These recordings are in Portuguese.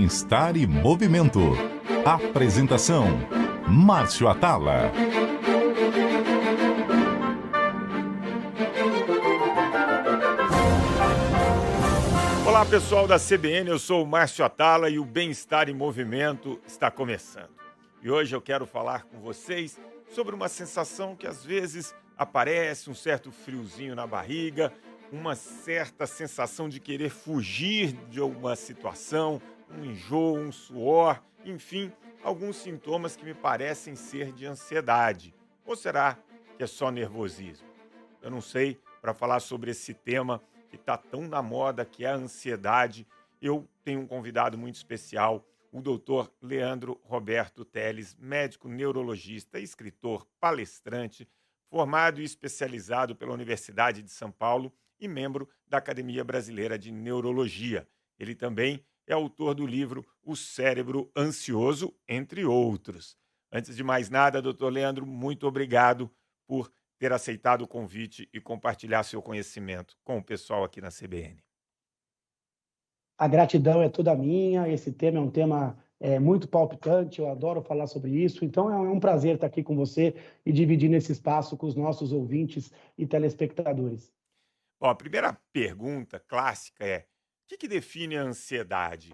Bem-Estar e Movimento. Apresentação: Márcio Atala. Olá, pessoal da CBN, eu sou o Márcio Atala e o Bem-Estar em Movimento está começando. E hoje eu quero falar com vocês sobre uma sensação que às vezes aparece, um certo friozinho na barriga, uma certa sensação de querer fugir de alguma situação, um enjoo, um suor, enfim, alguns sintomas que me parecem ser de ansiedade. Ou será que é só nervosismo? Eu não sei. Para falar sobre esse tema que está tão na moda, que é a ansiedade, eu tenho um convidado muito especial, o doutor Leandro Roberto Teles, médico neurologista, escritor, palestrante, formado e especializado pela Universidade de São Paulo e membro da Academia Brasileira de Neurologia. Ele também é autor do livro O Cérebro Ansioso, entre outros. Antes de mais nada, doutor Leandro, muito obrigado por ter aceitado o convite e compartilhar seu conhecimento com o pessoal aqui na CBN. A gratidão é toda minha, esse tema é um tema muito palpitante, eu adoro falar sobre isso, então é um prazer estar aqui com você e dividir esse espaço com os nossos ouvintes e telespectadores. Bom, a primeira pergunta clássica é: o que define a ansiedade?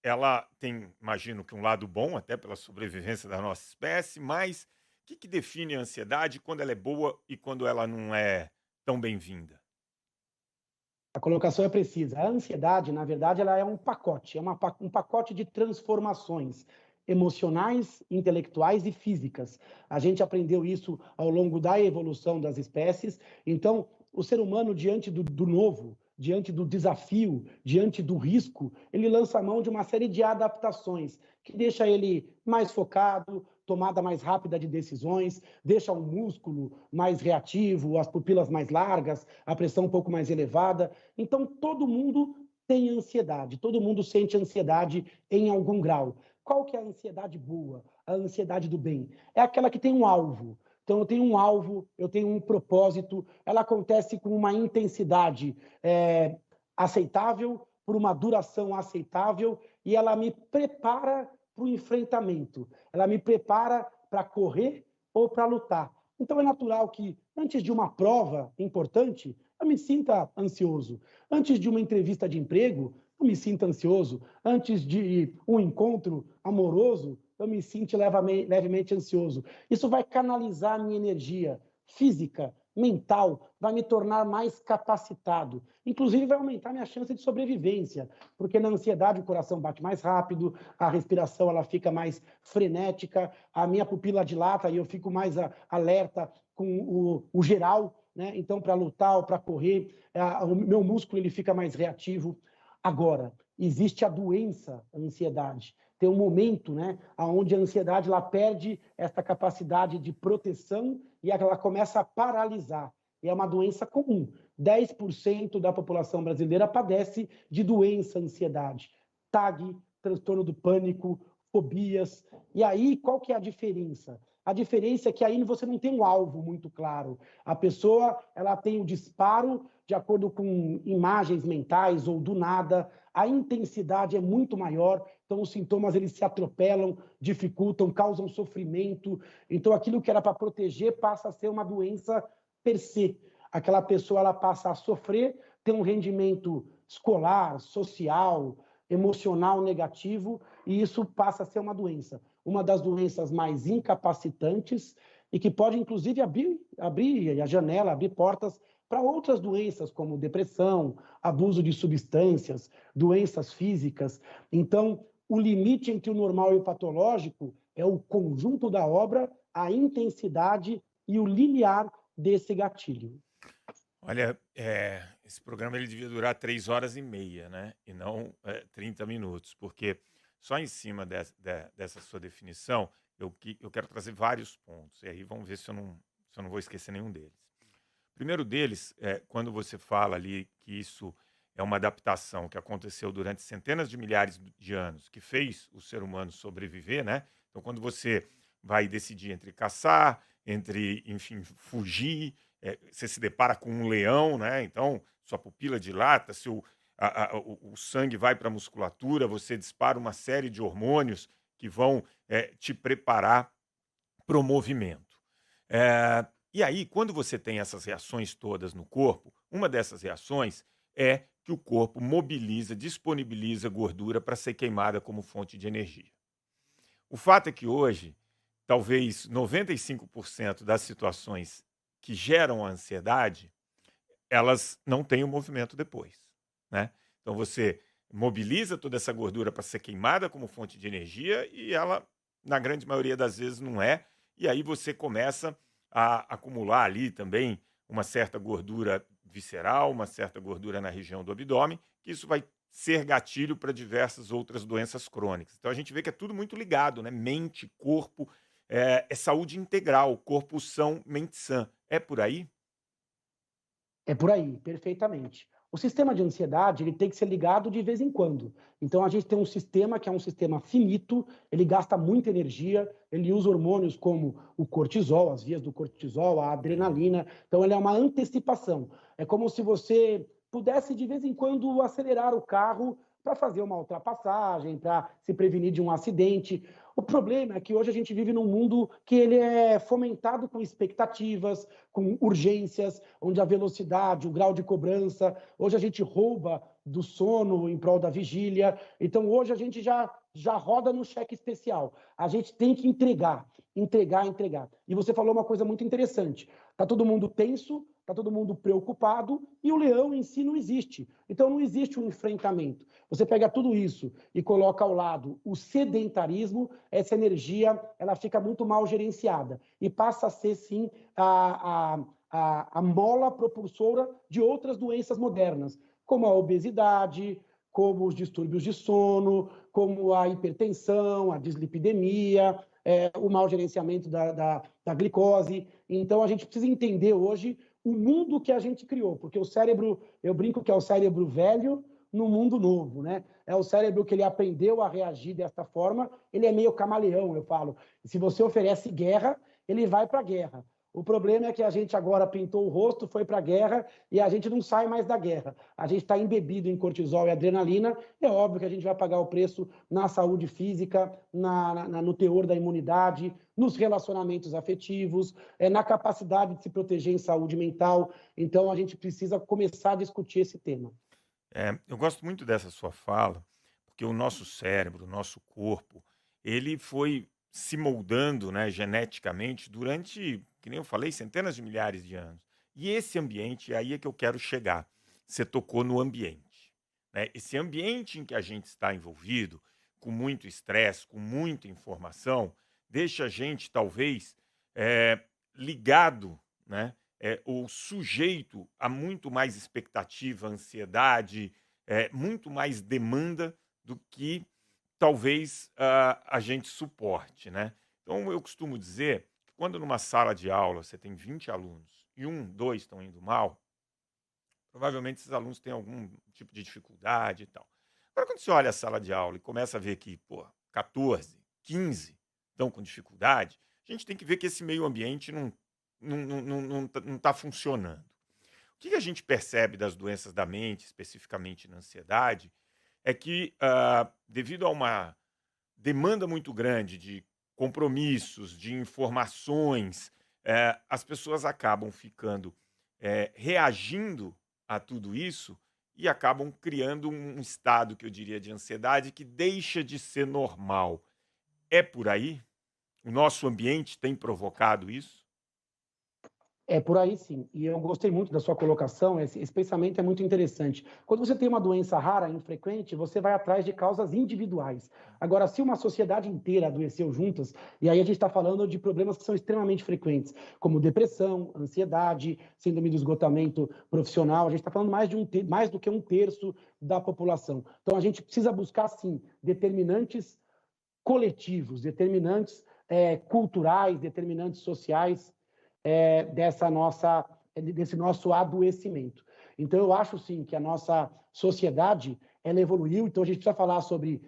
Ela tem, imagino que um lado bom, até pela sobrevivência da nossa espécie, mas o que define a ansiedade, quando ela é boa e quando ela não é tão bem-vinda? A colocação é precisa. A ansiedade, na verdade, ela é um pacote, um pacote de transformações emocionais, intelectuais e físicas. A gente aprendeu isso ao longo da evolução das espécies. Então, o ser humano, diante do novo, diante do desafio, diante do risco, ele lança a mão de uma série de adaptações que deixa ele mais focado, tomada mais rápida de decisões, deixa o músculo mais reativo, as pupilas mais largas, a pressão um pouco mais elevada. Então, todo mundo tem ansiedade, todo mundo sente ansiedade em algum grau. Qual que é a ansiedade boa? A ansiedade do bem? É aquela que tem um alvo. Então, eu tenho um alvo, eu tenho um propósito, ela acontece com uma intensidade aceitável, por uma duração aceitável, e ela me prepara para o enfrentamento. Ela me prepara para correr ou para lutar. Então, é natural que, antes de uma prova importante, eu me sinta ansioso. Antes de uma entrevista de emprego, eu me sinto ansioso. Antes de um encontro amoroso, eu me sinto levemente ansioso. Isso vai canalizar a minha energia física, mental, vai me tornar mais capacitado. Inclusive, vai aumentar minha chance de sobrevivência, porque na ansiedade o coração bate mais rápido, a respiração ela fica mais frenética, a minha pupila dilata e eu fico mais alerta com o geral, né? Então, para lutar ou para correr, o meu músculo ele fica mais reativo. Agora, existe a doença, a ansiedade. Tem um momento, né, onde a ansiedade ela perde essa capacidade de proteção e ela começa a paralisar. E é uma doença comum. 10% da população brasileira padece de doença, ansiedade. TAG, transtorno do pânico, fobias. E aí, qual que é a diferença? A diferença é que aí você não tem um alvo muito claro. A pessoa ela tem o disparo de acordo com imagens mentais ou do nada. A intensidade é muito maior, então os sintomas eles se atropelam, dificultam, causam sofrimento. Então aquilo que era para proteger passa a ser uma doença per se. Aquela pessoa ela passa a sofrer, ter um rendimento escolar, social, emocional negativo, e isso passa a ser uma doença. Uma das doenças mais incapacitantes e que pode, inclusive, abrir a janela, abrir portas para outras doenças, como depressão, abuso de substâncias, doenças físicas. Então, o limite entre o normal e o patológico é o conjunto da obra, a intensidade e o limiar desse gatilho. Olha, esse programa ele devia durar 3 horas e meia, né? E não 30 minutos, porque só em cima dessa sua definição eu quero trazer vários pontos. E aí vamos ver se eu não vou esquecer nenhum deles. O primeiro deles é quando você fala ali que isso é uma adaptação que aconteceu durante centenas de milhares de anos, que fez o ser humano sobreviver, né? Então, quando você vai decidir entre caçar, entre, enfim, fugir, você se depara com um leão, né? Então, sua pupila dilata, o sangue vai para a musculatura, você dispara uma série de hormônios que vão te preparar para o movimento. E aí, quando você tem essas reações todas no corpo, uma dessas reações é que o corpo mobiliza, disponibiliza gordura para ser queimada como fonte de energia. O fato é que hoje, talvez 95% das situações que geram a ansiedade, elas não têm o movimento depois, né? Então você mobiliza toda essa gordura para ser queimada como fonte de energia e ela, na grande maioria das vezes, não é. E aí você começa a acumular ali também uma certa gordura visceral, uma certa gordura na região do abdômen, que isso vai ser gatilho para diversas outras doenças crônicas. Então a gente vê que é tudo muito ligado, né? Mente, corpo, é saúde integral, corpo são, mente sã. É por aí? É por aí, perfeitamente. O sistema de ansiedade, ele tem que ser ligado de vez em quando. Então, a gente tem um sistema que é um sistema finito, ele gasta muita energia, ele usa hormônios como o cortisol, as vias do cortisol, a adrenalina. Então, ele é uma antecipação. É como se você pudesse, de vez em quando, acelerar o carro para fazer uma ultrapassagem, para se prevenir de um acidente. O problema é que hoje a gente vive num mundo que ele é fomentado com expectativas, com urgências, onde a velocidade, o grau de cobrança, hoje a gente rouba do sono em prol da vigília. Então hoje a gente já roda no cheque especial. A gente tem que entregar, entregar, entregar. E você falou uma coisa muito interessante. Tá todo mundo tenso, tá todo mundo preocupado e o leão em si não existe. Então não existe um enfrentamento. Você pega tudo isso e coloca ao lado o sedentarismo, essa energia ela fica muito mal gerenciada e passa a ser, sim, a mola propulsora de outras doenças modernas, como a obesidade, como os distúrbios de sono, como a hipertensão, a dislipidemia, o mau gerenciamento da glicose. Então, a gente precisa entender hoje o mundo que a gente criou, porque o cérebro, eu brinco que é o cérebro velho no mundo novo, né? É o cérebro que ele aprendeu a reagir dessa forma, ele é meio camaleão, eu falo. Se você oferece guerra, ele vai para a guerra. O problema é que a gente agora pintou o rosto, foi para a guerra e a gente não sai mais da guerra. A gente está embebido em cortisol e adrenalina. É óbvio que a gente vai pagar o preço na saúde física, no teor da imunidade, nos relacionamentos afetivos, na capacidade de se proteger em saúde mental. Então, a gente precisa começar a discutir esse tema. Eu gosto muito dessa sua fala, porque o nosso cérebro, o nosso corpo, ele foi se moldando, né, geneticamente durante, que nem eu falei, centenas de milhares de anos. E esse ambiente, aí é que eu quero chegar. Você tocou no ambiente, né? Esse ambiente em que a gente está envolvido, com muito estresse, com muita informação, deixa a gente, talvez, ligado, né? Ou sujeito a muito mais expectativa, ansiedade, muito mais demanda do que talvez a gente suporte, né? Então eu costumo dizer que quando numa sala de aula você tem 20 alunos e um, dois estão indo mal, provavelmente esses alunos têm algum tipo de dificuldade e tal. Agora, quando você olha a sala de aula e começa a ver que, pô, 14, 15 estão com dificuldade, a gente tem que ver que esse meio ambiente não está funcionando. O que a gente percebe das doenças da mente, especificamente na ansiedade, é que, devido a uma demanda muito grande de compromissos, de informações, as pessoas acabam ficando reagindo a tudo isso e acabam criando um estado que eu diria de ansiedade que deixa de ser normal. É por aí? O nosso ambiente tem provocado isso? É por aí, sim. E eu gostei muito da sua colocação, esse pensamento é muito interessante. Quando você tem uma doença rara, infrequente, você vai atrás de causas individuais. Agora, se uma sociedade inteira adoeceu juntas, e aí a gente está falando de problemas que são extremamente frequentes, como depressão, ansiedade, síndrome do esgotamento profissional, a gente está falando mais do que um terço da população. Então, a gente precisa buscar, sim, determinantes coletivos, determinantes culturais, determinantes sociais, desse nosso adoecimento. Então, eu acho, sim, que a nossa sociedade ela evoluiu, então a gente precisa falar sobre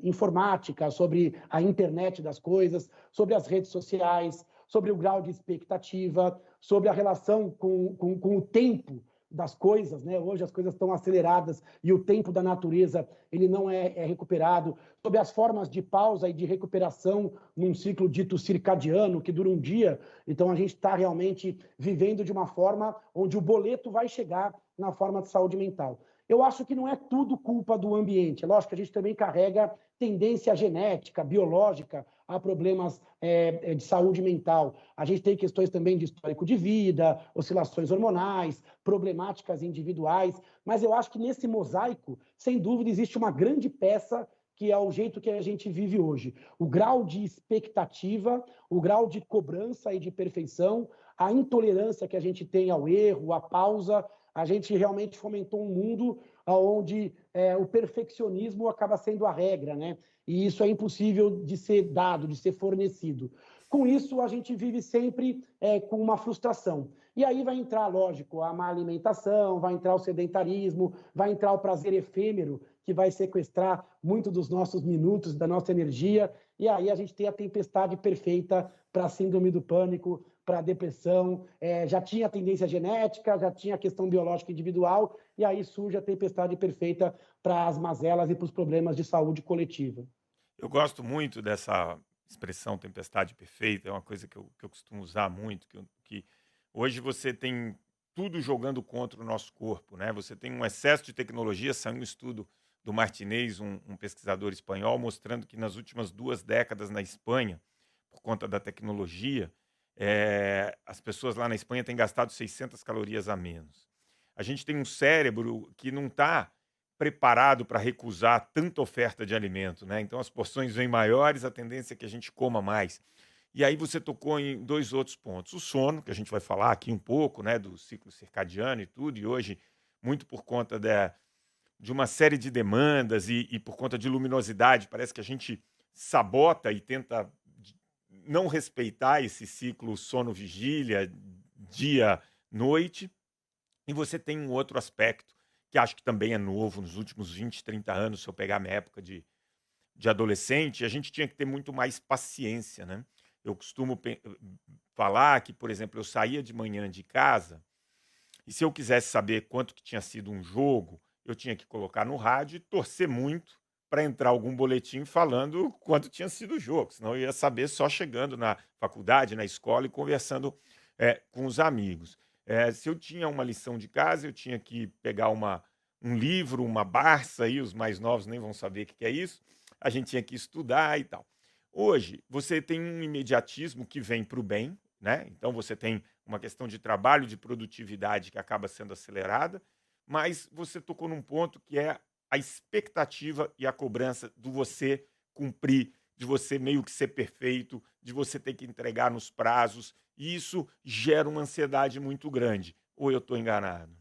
informática, sobre a internet das coisas, sobre as redes sociais, sobre o grau de expectativa, sobre a relação com o tempo das coisas, né? Hoje as coisas estão aceleradas e o tempo da natureza ele não é recuperado, sobre as formas de pausa e de recuperação num ciclo dito circadiano, que dura um dia. Então, a gente está realmente vivendo de uma forma onde o boleto vai chegar na forma de saúde mental. Eu acho que não é tudo culpa do ambiente. É lógico que a gente também carrega tendência genética, biológica, a problemas de saúde mental. A gente tem questões também de histórico de vida, oscilações hormonais, problemáticas individuais, mas eu acho que nesse mosaico, sem dúvida, existe uma grande peça que é o jeito que a gente vive hoje. O grau de expectativa, o grau de cobrança e de perfeição, a intolerância que a gente tem ao erro, à pausa. A gente realmente fomentou um mundo onde o perfeccionismo acaba sendo a regra, né? E isso é impossível de ser dado, de ser fornecido. Com isso, a gente vive sempre com uma frustração. E aí vai entrar, lógico, a má alimentação, vai entrar o sedentarismo, vai entrar o prazer efêmero, que vai sequestrar muito dos nossos minutos, da nossa energia. E aí a gente tem a tempestade perfeita para a síndrome do pânico, para a depressão. Já tinha a tendência genética, já tinha a questão biológica individual, e aí surge a tempestade perfeita para as mazelas e para os problemas de saúde coletiva. Eu gosto muito dessa expressão tempestade perfeita, é uma coisa que eu costumo usar muito, que hoje você tem tudo jogando contra o nosso corpo, né? Você tem um excesso de tecnologia, saiu um estudo do Martinez, um pesquisador espanhol, mostrando que nas últimas 2 décadas na Espanha, por conta da tecnologia, as pessoas lá na Espanha têm gastado 600 calorias a menos. A gente tem um cérebro que não está preparado para recusar tanta oferta de alimento, né? Então as porções vêm maiores, a tendência é que a gente coma mais. E aí você tocou em 2 outros pontos. O sono, que a gente vai falar aqui um pouco, né, do ciclo circadiano e tudo, e hoje, muito por conta de uma série de demandas e por conta de luminosidade, parece que a gente sabota e tenta não respeitar esse ciclo sono-vigília, dia-noite. E você tem um outro aspecto, que acho que também é novo, nos últimos 20, 30 anos, se eu pegar a minha época de adolescente, a gente tinha que ter muito mais paciência, né? Eu costumo falar que, por exemplo, eu saía de manhã de casa e se eu quisesse saber quanto que tinha sido um jogo, eu tinha que colocar no rádio e torcer muito para entrar algum boletim falando quanto tinha sido o jogo, senão eu ia saber só chegando na faculdade, na escola e conversando com os amigos. Se eu tinha uma lição de casa, eu tinha que pegar um livro, uma Barça, aí os mais novos nem vão saber o que é isso, a gente tinha que estudar e tal. Hoje, você tem um imediatismo que vem para o bem, né? Então você tem uma questão de trabalho, de produtividade que acaba sendo acelerada, mas você tocou num ponto que é a expectativa e a cobrança do você cumprir, de você meio que ser perfeito, de você ter que entregar nos prazos, e isso gera uma ansiedade muito grande. Ou eu estou enganado?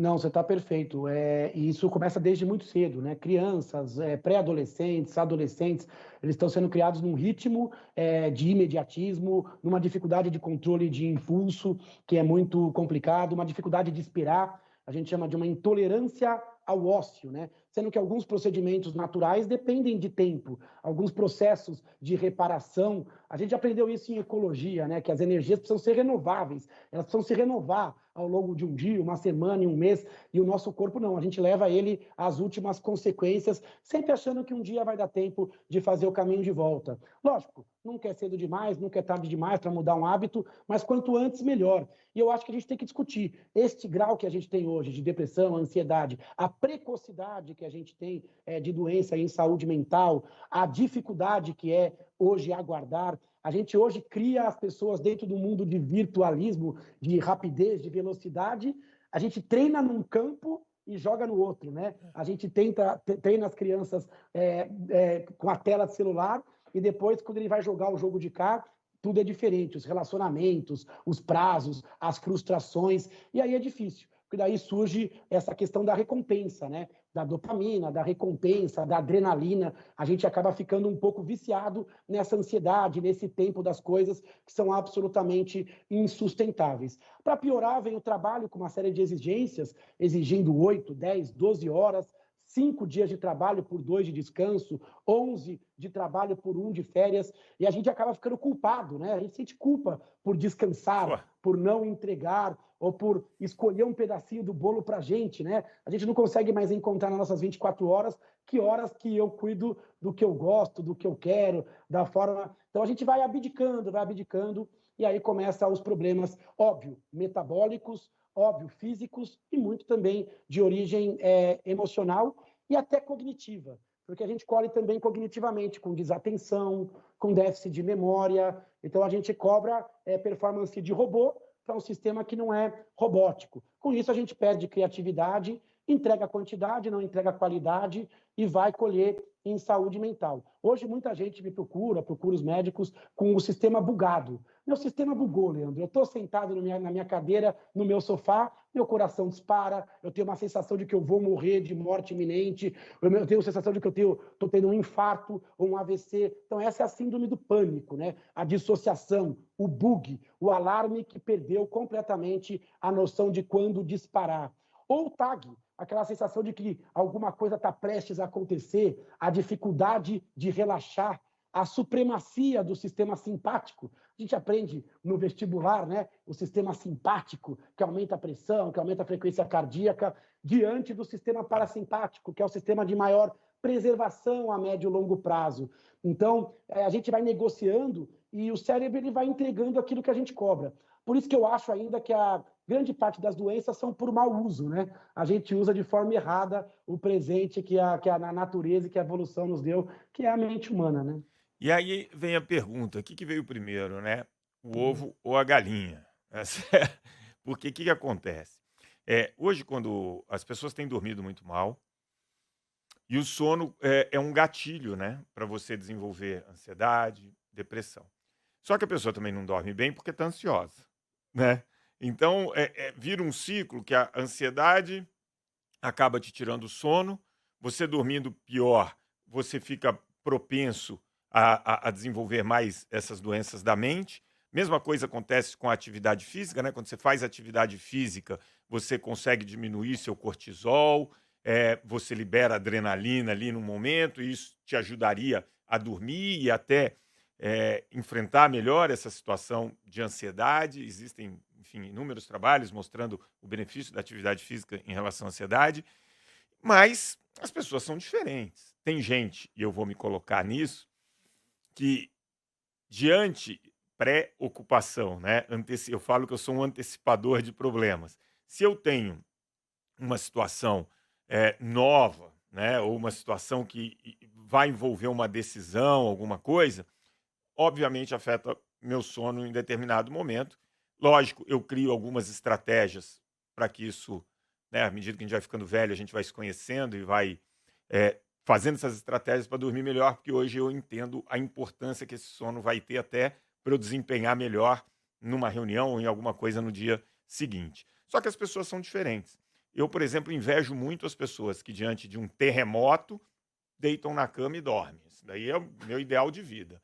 Não, você está perfeito. E isso começa desde muito cedo, né? Crianças, pré-adolescentes, adolescentes, eles estão sendo criados num ritmo de imediatismo, numa dificuldade de controle de impulso, que é muito complicado, uma dificuldade de esperar, a gente chama de uma intolerância ao ócio, né? Sendo que alguns procedimentos naturais dependem de tempo, alguns processos de reparação. A gente aprendeu isso em ecologia, né? Que as energias precisam ser renováveis, elas precisam se renovar ao longo de um dia, uma semana e um mês, e o nosso corpo não, a gente leva ele às últimas consequências, sempre achando que um dia vai dar tempo de fazer o caminho de volta. Lógico, nunca é cedo demais, nunca é tarde demais para mudar um hábito, mas quanto antes, melhor. E eu acho que a gente tem que discutir este grau que a gente tem hoje de depressão, ansiedade, a precocidade que a gente tem de doença em saúde mental, a dificuldade que é hoje aguardar. A gente hoje cria as pessoas dentro do mundo de virtualismo, de rapidez, de velocidade. A gente treina num campo e joga no outro, né? A gente treina as crianças com a tela de celular e depois, quando ele vai jogar o jogo de cá, tudo é diferente. Os relacionamentos, os prazos, as frustrações. E aí é difícil, porque daí surge essa questão da recompensa, né? Da dopamina, da recompensa, da adrenalina, a gente acaba ficando um pouco viciado nessa ansiedade, nesse tempo das coisas que são absolutamente insustentáveis. Para piorar, vem o trabalho com uma série de exigências, exigindo 8, 10, 12 horas, 5 dias de trabalho por 2 de descanso, 11 de trabalho por 1 de férias, e a gente acaba ficando culpado, né? A gente sente culpa por descansar, por não entregar, ou por escolher um pedacinho do bolo para a gente, né? A gente não consegue mais encontrar nas nossas 24 horas que eu cuido do que eu gosto, do que eu quero, da forma... Então a gente vai abdicando, e aí começam os problemas, óbvio, metabólicos, óbvio, físicos e muito também de origem emocional e até cognitiva, porque a gente colhe também cognitivamente, com desatenção, com déficit de memória. Então a gente cobra performance de robô para um sistema que não é robótico. Com isso a gente perde criatividade, entrega quantidade, não entrega qualidade e vai colher em saúde mental. Hoje muita gente me procura os médicos com o sistema bugado. Meu sistema bugou, Leandro. Eu estou sentado na minha cadeira, no meu sofá, meu coração dispara, eu tenho uma sensação de que eu vou morrer de morte iminente, eu tenho a sensação de que eu estou tendo um infarto ou um AVC. Então essa é a síndrome do pânico, né? A dissociação, o bug, o alarme que perdeu completamente a noção de quando disparar. Ou o TAG, aquela sensação de que alguma coisa está prestes a acontecer, a dificuldade de relaxar, a supremacia do sistema simpático. A gente aprende no vestibular, né? O sistema simpático, que aumenta a pressão, que aumenta a frequência cardíaca, diante do sistema parasimpático, que é o sistema de maior preservação a médio e longo prazo. Então, a gente vai negociando e o cérebro ele vai entregando aquilo que a gente cobra. Por isso que eu acho ainda que a grande parte das doenças são por mau uso, né? A gente usa de forma errada o presente que a natureza e que a evolução nos deu, que é a mente humana, né? E aí vem a pergunta: o que que veio primeiro, né? O ovo ou a galinha? Porque o que que acontece? Hoje, quando as pessoas têm dormido muito mal, e o sono é um gatilho, né, para você desenvolver ansiedade, depressão. Só que a pessoa também não dorme bem porque está ansiosa, né? Então, vira um ciclo que a ansiedade acaba te tirando o sono, você dormindo pior, você fica propenso a desenvolver mais essas doenças da mente. Mesma coisa acontece com a atividade física, né? Quando você faz atividade física, você consegue diminuir seu cortisol, você libera adrenalina ali no momento, e isso te ajudaria a dormir e até enfrentar melhor essa situação de ansiedade. Existem, enfim, inúmeros trabalhos mostrando o benefício da atividade física em relação à ansiedade, mas as pessoas são diferentes. Tem gente, e eu vou me colocar nisso, que diante pré-ocupação, né? Eu falo que eu sou um antecipador de problemas. Se eu tenho uma situação nova, né, ou uma situação que vai envolver uma decisão, alguma coisa, obviamente afeta meu sono em determinado momento. Lógico, eu crio algumas estratégias para que isso, né, à medida que a gente vai ficando velho, a gente vai se conhecendo e vai fazendo essas estratégias para dormir melhor, porque hoje eu entendo a importância que esse sono vai ter até para eu desempenhar melhor numa reunião ou em alguma coisa no dia seguinte. Só que as pessoas são diferentes. Eu, por exemplo, invejo muito as pessoas que, diante de um terremoto, deitam na cama e dormem. Isso daí é o meu ideal de vida.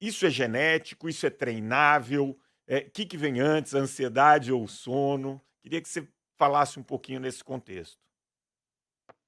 Isso é genético, isso é treinável? O que vem antes, a ansiedade ou o sono? Queria que você falasse um pouquinho nesse contexto.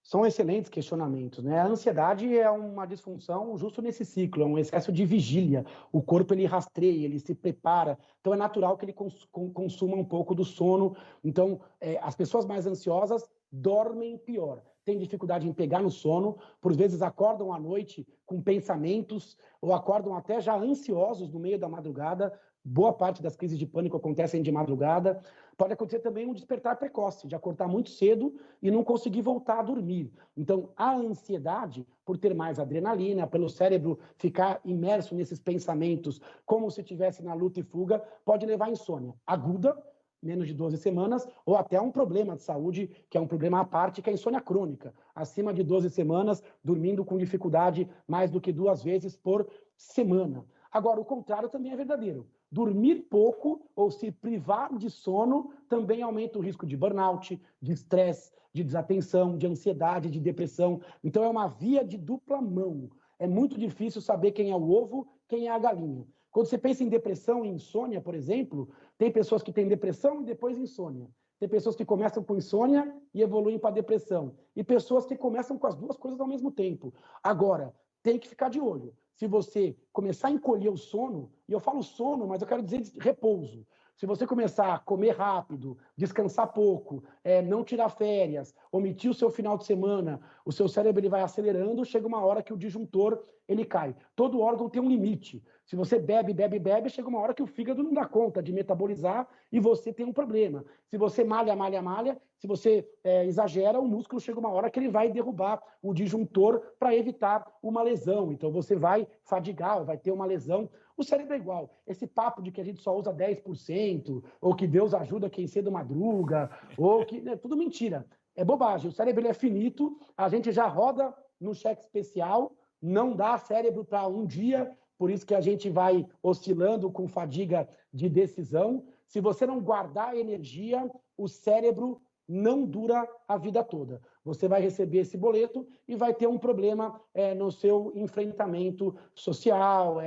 São excelentes questionamentos, né? A ansiedade é uma disfunção justo nesse ciclo, é um excesso de vigília. O corpo ele rastreia, ele se prepara. Então é natural que ele consuma um pouco do sono. Então as pessoas mais ansiosas dormem pior, têm dificuldade em pegar no sono, por vezes acordam à noite com pensamentos ou acordam até já ansiosos no meio da madrugada. Boa parte das crises de pânico acontecem de madrugada. Pode acontecer também um despertar precoce, de acordar muito cedo e não conseguir voltar a dormir. Então, a ansiedade, por ter mais adrenalina, pelo cérebro ficar imerso nesses pensamentos como se estivesse na luta e fuga, pode levar à insônia aguda, menos de 12 semanas, ou até um problema de saúde, que é um problema à parte, que é a insônia crônica. Acima de 12 semanas, dormindo com dificuldade mais do que 2 vezes por semana. Agora, o contrário também é verdadeiro. Dormir pouco ou se privar de sono também aumenta o risco de burnout, de estresse, de desatenção, de ansiedade, de depressão. Então, é uma via de dupla mão. É muito difícil saber quem é o ovo, quem é a galinha. Quando você pensa em depressão e insônia, por exemplo, tem pessoas que têm depressão e depois insônia. Tem pessoas que começam com insônia e evoluem para depressão. E pessoas que começam com as duas coisas ao mesmo tempo. Agora, tem que ficar de olho. Se você começar a encolher o sono, e eu falo sono, mas eu quero dizer repouso. Se você começar a comer rápido, descansar pouco, não tirar férias, omitir o seu final de semana, o seu cérebro ele vai acelerando, chega uma hora que o disjuntor ele cai. Todo órgão tem um limite. Se você bebe, bebe, bebe, chega uma hora que o fígado não dá conta de metabolizar e você tem um problema. Se você malha, malha, malha, se você exagera, o músculo chega uma hora que ele vai derrubar o disjuntor para evitar uma lesão. Então você vai fadigar, vai ter uma lesão. O cérebro é igual. Esse papo de que a gente só usa 10%, ou que Deus ajuda quem cedo madruga, ou que... É tudo mentira. É bobagem. O cérebro ele é finito, a gente já roda no cheque especial, não dá cérebro para um dia, por isso que a gente vai oscilando com fadiga de decisão. Se você não guardar energia, o cérebro não dura a vida toda. Você vai receber esse boleto e vai ter um problema no seu enfrentamento social,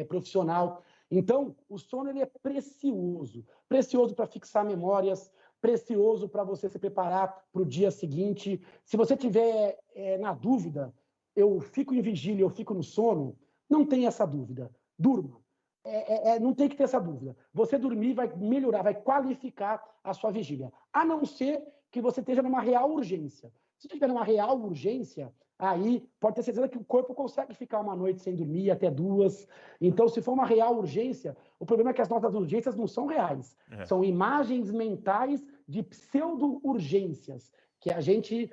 profissional. Então, o sono ele é precioso. Precioso para fixar memórias, precioso para você se preparar para o dia seguinte. Se você tiver na dúvida, eu fico em vigília, eu fico no sono, não tem essa dúvida. Durma. Não tem que ter essa dúvida. Você dormir vai melhorar, vai qualificar a sua vigília. A não ser que você esteja numa real urgência. Se estiver numa real urgência, aí pode ter certeza que o corpo consegue ficar uma noite sem dormir, até 2. Então, se for uma real urgência, o problema é que as nossas urgências não são reais. São imagens mentais de pseudo-urgências, que a gente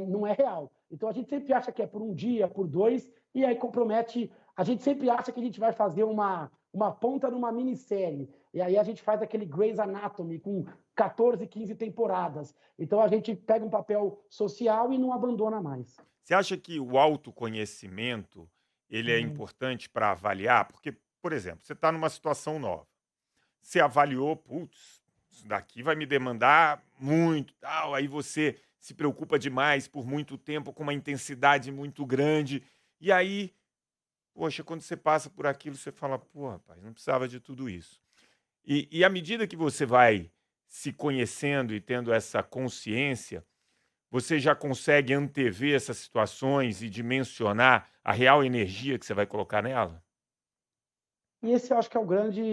não é real. Então, a gente sempre acha que é por um dia, por 2, e aí compromete... A gente sempre acha que a gente vai fazer uma ponta numa minissérie. E aí a gente faz aquele Grey's Anatomy com 14, 15 temporadas. Então a gente pega um papel social e não abandona mais. Você acha que o autoconhecimento ele é importante para avaliar? Porque, por exemplo, você está numa situação nova. Você avaliou, putz, isso daqui vai me demandar muito, tal. Aí você se preocupa demais por muito tempo, com uma intensidade muito grande. E aí, poxa, quando você passa por aquilo, você fala, pô, rapaz, não precisava de tudo isso. E à medida que você vai se conhecendo e tendo essa consciência, você já consegue antever essas situações e dimensionar a real energia que você vai colocar nela? E esse eu acho que é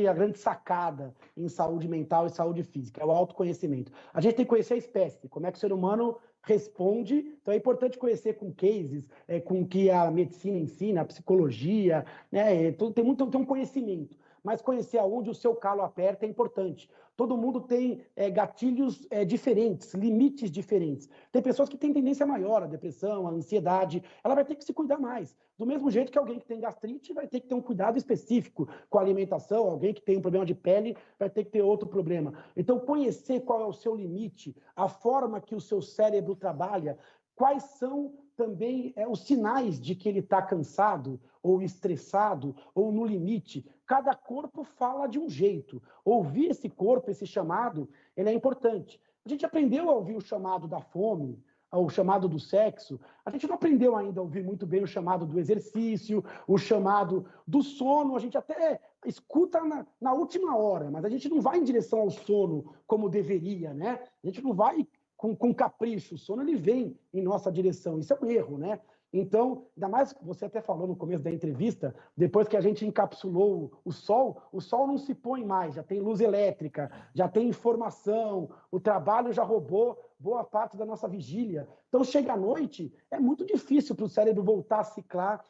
a grande sacada em saúde mental e saúde física, é o autoconhecimento. A gente tem que conhecer a espécie, como é que o ser humano responde. Então é importante conhecer com cases, com o que a medicina ensina, a psicologia, né? Tem um conhecimento. Mas conhecer aonde o seu calo aperta é importante. Todo mundo tem gatilhos diferentes, limites diferentes. Tem pessoas que têm tendência maior à depressão, à ansiedade. Ela vai ter que se cuidar mais. Do mesmo jeito que alguém que tem gastrite vai ter que ter um cuidado específico com a alimentação, alguém que tem um problema de pele vai ter que ter outro problema. Então, conhecer qual é o seu limite, a forma que o seu cérebro trabalha, quais são também os sinais de que ele está cansado, ou estressado, ou no limite. Cada corpo fala de um jeito. Ouvir esse corpo, esse chamado, ele é importante. A gente aprendeu a ouvir o chamado da fome, o chamado do sexo. A gente não aprendeu ainda a ouvir muito bem o chamado do exercício, o chamado do sono. A gente até escuta na última hora, mas a gente não vai em direção ao sono como deveria, né? A gente não vai com capricho. O sono ele vem em nossa direção. Isso é um erro, né? Então, ainda mais, você até falou no começo da entrevista, depois que a gente encapsulou o sol não se põe mais, já tem luz elétrica, já tem informação, o trabalho já roubou boa parte da nossa vigília. Então, chega à noite, é muito difícil para o cérebro voltar a ciclar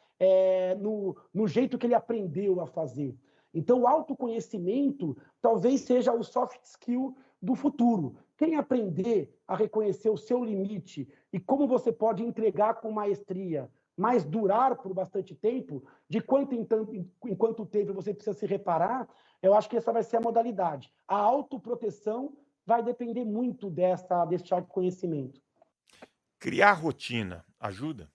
no jeito que ele aprendeu a fazer. Então, o autoconhecimento talvez seja o soft skill do futuro. Quem aprender a reconhecer o seu limite e como você pode entregar com maestria, mas durar por bastante tempo, de quanto em quanto tempo você precisa se reparar, eu acho que essa vai ser a modalidade. A autoproteção vai depender muito desse autoconhecimento. Criar rotina ajuda?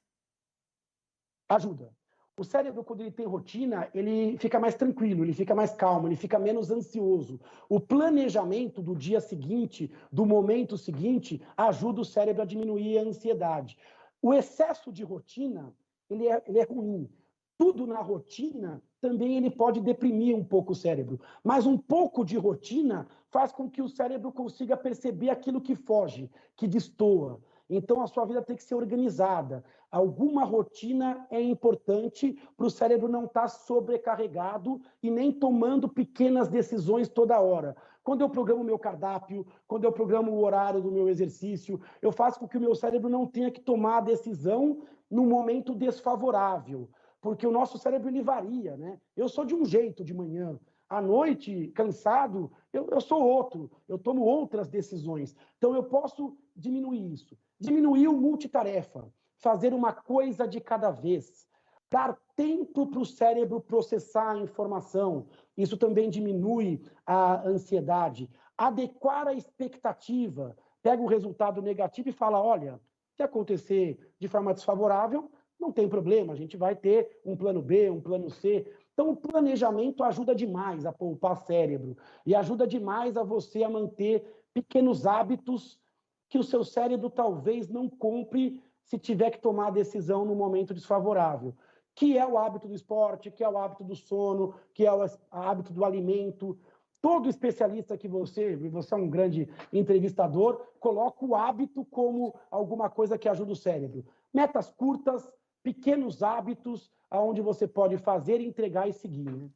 Ajuda. O cérebro, quando ele tem rotina, ele fica mais tranquilo, ele fica mais calmo, ele fica menos ansioso. O planejamento do dia seguinte, do momento seguinte, ajuda o cérebro a diminuir a ansiedade. O excesso de rotina, ele é ruim. Tudo na rotina também ele pode deprimir um pouco o cérebro. Mas um pouco de rotina faz com que o cérebro consiga perceber aquilo que foge, que destoa. Então, a sua vida tem que ser organizada. Alguma rotina é importante para o cérebro não estar sobrecarregado e nem tomando pequenas decisões toda hora. Quando eu programo o meu cardápio, quando eu programo o horário do meu exercício, eu faço com que o meu cérebro não tenha que tomar a decisão num momento desfavorável, porque o nosso cérebro ele varia, né? Eu sou de um jeito de manhã, à noite, cansado, eu sou outro, eu tomo outras decisões. Então, eu posso diminuir isso. Diminuir o multitarefa, fazer uma coisa de cada vez, dar tempo para o cérebro processar a informação. Isso também diminui a ansiedade. Adequar a expectativa. Pega o resultado negativo e fala, olha, se acontecer de forma desfavorável, não tem problema, a gente vai ter um plano B, um plano C. Então, o planejamento ajuda demais a poupar cérebro e ajuda demais a você a manter pequenos hábitos que o seu cérebro talvez não compre se tiver que tomar a decisão no momento desfavorável, que é o hábito do esporte, que é o hábito do sono, que é o hábito do alimento. Todo especialista que você é um grande entrevistador, coloca o hábito como alguma coisa que ajuda o cérebro. Metas curtas, pequenos hábitos, onde você pode fazer, entregar e seguir. Né?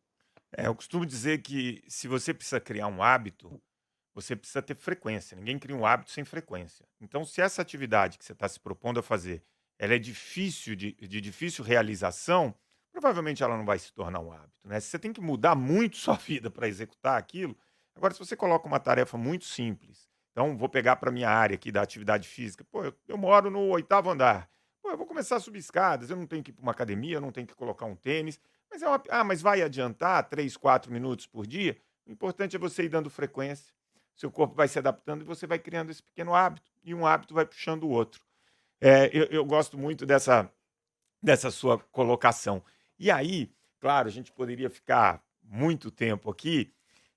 Eu costumo dizer que se você precisa criar um hábito, você precisa ter frequência. Ninguém cria um hábito sem frequência. Então, se essa atividade que você está se propondo a fazer, ela é difícil de difícil realização, provavelmente ela não vai se tornar um hábito, né? Você tem que mudar muito sua vida para executar aquilo. Agora, se você coloca uma tarefa muito simples, então vou pegar para minha área aqui da atividade física. Pô, eu moro no 8º andar. Pô, eu vou começar a subir escadas. Eu não tenho que ir para uma academia, eu não tenho que colocar um tênis. Mas mas vai adiantar 3, 4 minutos por dia? O importante é você ir dando frequência. Seu corpo vai se adaptando e você vai criando esse pequeno hábito. E um hábito vai puxando o outro. Eu gosto muito dessa sua colocação. E aí, claro, a gente poderia ficar muito tempo aqui.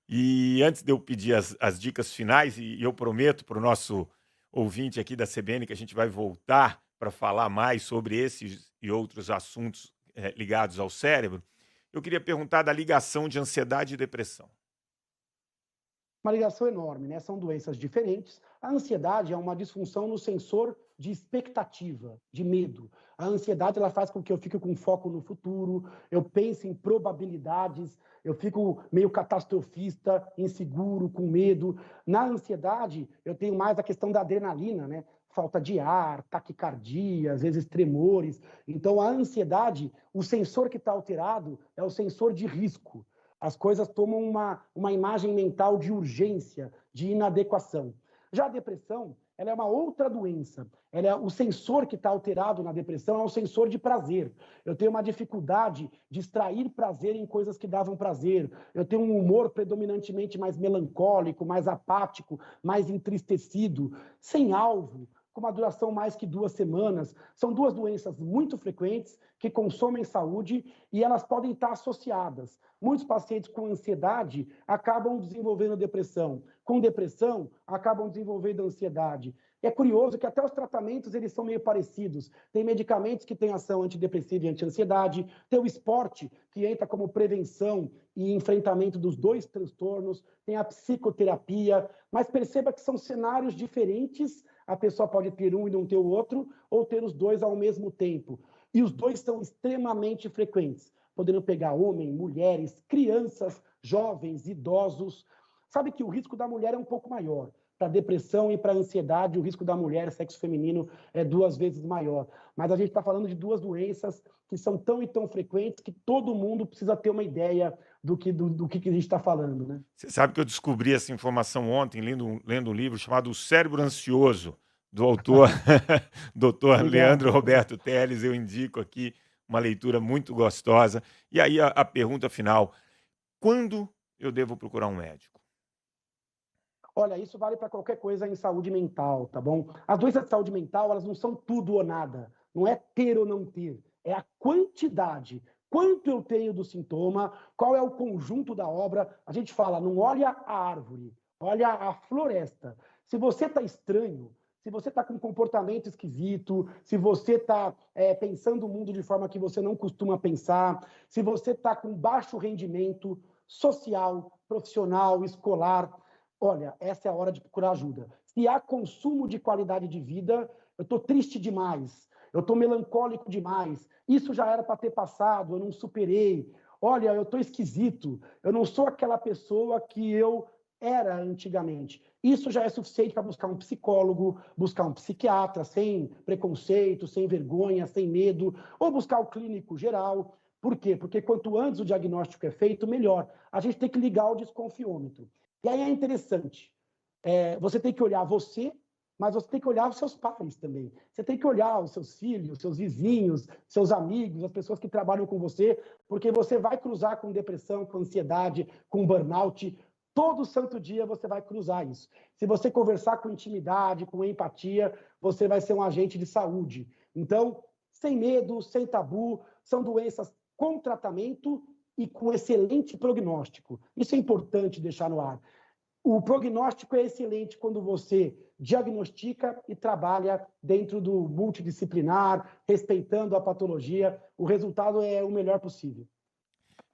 E antes de eu pedir as dicas finais, e eu prometo para o nosso ouvinte aqui da CBN que a gente vai voltar para falar mais sobre esses e outros assuntos ligados ao cérebro, eu queria perguntar da ligação de ansiedade e depressão. Uma ligação enorme, né? São doenças diferentes. A ansiedade é uma disfunção no sensor de expectativa, de medo. A ansiedade ela faz com que eu fique com foco no futuro, eu pense em probabilidades, eu fico meio catastrofista, inseguro, com medo. Na ansiedade, eu tenho mais a questão da adrenalina, né? Falta de ar, taquicardia, às vezes tremores. Então, a ansiedade, o sensor que está alterado é o sensor de risco. As coisas tomam uma imagem mental de urgência, de inadequação. Já a depressão, ela é uma outra doença. O sensor que está alterado na depressão é um sensor de prazer. Eu tenho uma dificuldade de extrair prazer em coisas que davam prazer. Eu tenho um humor predominantemente mais melancólico, mais apático, mais entristecido, sem alvo, com uma duração mais que 2 semanas. São 2 doenças muito frequentes que consomem saúde e elas podem estar associadas. Muitos pacientes com ansiedade acabam desenvolvendo depressão. Com depressão, acabam desenvolvendo ansiedade. É curioso que até os tratamentos eles são meio parecidos. Tem medicamentos que têm ação antidepressiva e anti-ansiedade, tem o esporte, que entra como prevenção e enfrentamento dos 2 transtornos, tem a psicoterapia, mas perceba que são cenários diferentes. A pessoa pode ter um e não ter o outro, ou ter os 2 ao mesmo tempo. E os 2 são extremamente frequentes, podendo pegar homens, mulheres, crianças, jovens, idosos. Sabe que o risco da mulher é um pouco maior. Para depressão e para ansiedade, o risco da mulher, sexo feminino, é 2 vezes maior. Mas a gente está falando de 2 doenças que são tão e tão frequentes que todo mundo precisa ter uma ideia do que a gente está falando. Né? Você sabe que eu descobri essa informação ontem, lendo um livro chamado O Cérebro Ansioso, do autor Dr. Leandro Roberto Teles. Eu indico aqui uma leitura muito gostosa. E aí a pergunta final, quando eu devo procurar um médico? Olha, isso vale para qualquer coisa em saúde mental, tá bom? As doenças de saúde mental, elas não são tudo ou nada. Não é ter ou não ter. É a quantidade. Quanto eu tenho do sintoma, qual é o conjunto da obra. A gente fala, não olha a árvore, olha a floresta. Se você está estranho, se você está com um comportamento esquisito, se você está pensando o mundo de forma que você não costuma pensar, se você está com baixo rendimento social, profissional, escolar, olha, essa é a hora de procurar ajuda. Se há consumo de qualidade de vida, eu estou triste demais, eu estou melancólico demais, isso já era para ter passado, eu não superei. Olha, eu estou esquisito, eu não sou aquela pessoa que eu era antigamente. Isso já é suficiente para buscar um psicólogo, buscar um psiquiatra, sem preconceito, sem vergonha, sem medo, ou buscar o clínico geral. Por quê? Porque quanto antes o diagnóstico é feito, melhor. A gente tem que ligar o desconfiômetro. E aí é interessante, você tem que olhar você, mas você tem que olhar os seus pais também. Você tem que olhar os seus filhos, seus vizinhos, seus amigos, as pessoas que trabalham com você, porque você vai cruzar com depressão, com ansiedade, com burnout. Todo santo dia você vai cruzar isso. Se você conversar com intimidade, com empatia, você vai ser um agente de saúde. Então, sem medo, sem tabu, são doenças com tratamento e com excelente prognóstico. Isso é importante deixar no ar. O prognóstico é excelente quando você diagnostica e trabalha dentro do multidisciplinar, respeitando a patologia. O resultado é o melhor possível.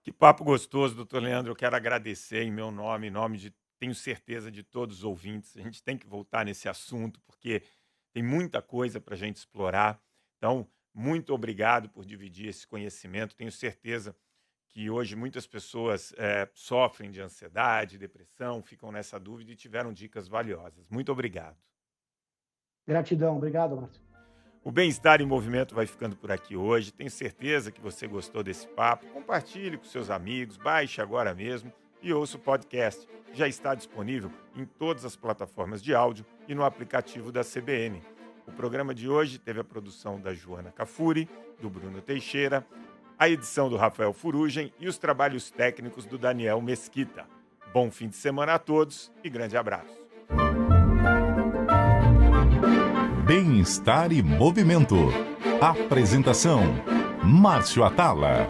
Que papo gostoso, doutor Leandro. Eu quero agradecer em meu nome, em nome de, tenho certeza, de todos os ouvintes. A gente tem que voltar nesse assunto, porque tem muita coisa para a gente explorar. Então, muito obrigado por dividir esse conhecimento. Tenho certeza que hoje muitas pessoas sofrem de ansiedade, depressão, ficam nessa dúvida e tiveram dicas valiosas. Muito obrigado. Gratidão. Obrigado, Márcio. O Bem-Estar em Movimento vai ficando por aqui hoje. Tenho certeza que você gostou desse papo. Compartilhe com seus amigos, baixe agora mesmo e ouça o podcast. Já está disponível em todas as plataformas de áudio e no aplicativo da CBN. O programa de hoje teve a produção da Joana Cafuri, do Bruno Teixeira, a edição do Rafael Furugem e os trabalhos técnicos do Daniel Mesquita. Bom fim de semana a todos e grande abraço. Bem-Estar e Movimento. Apresentação: Márcio Atala.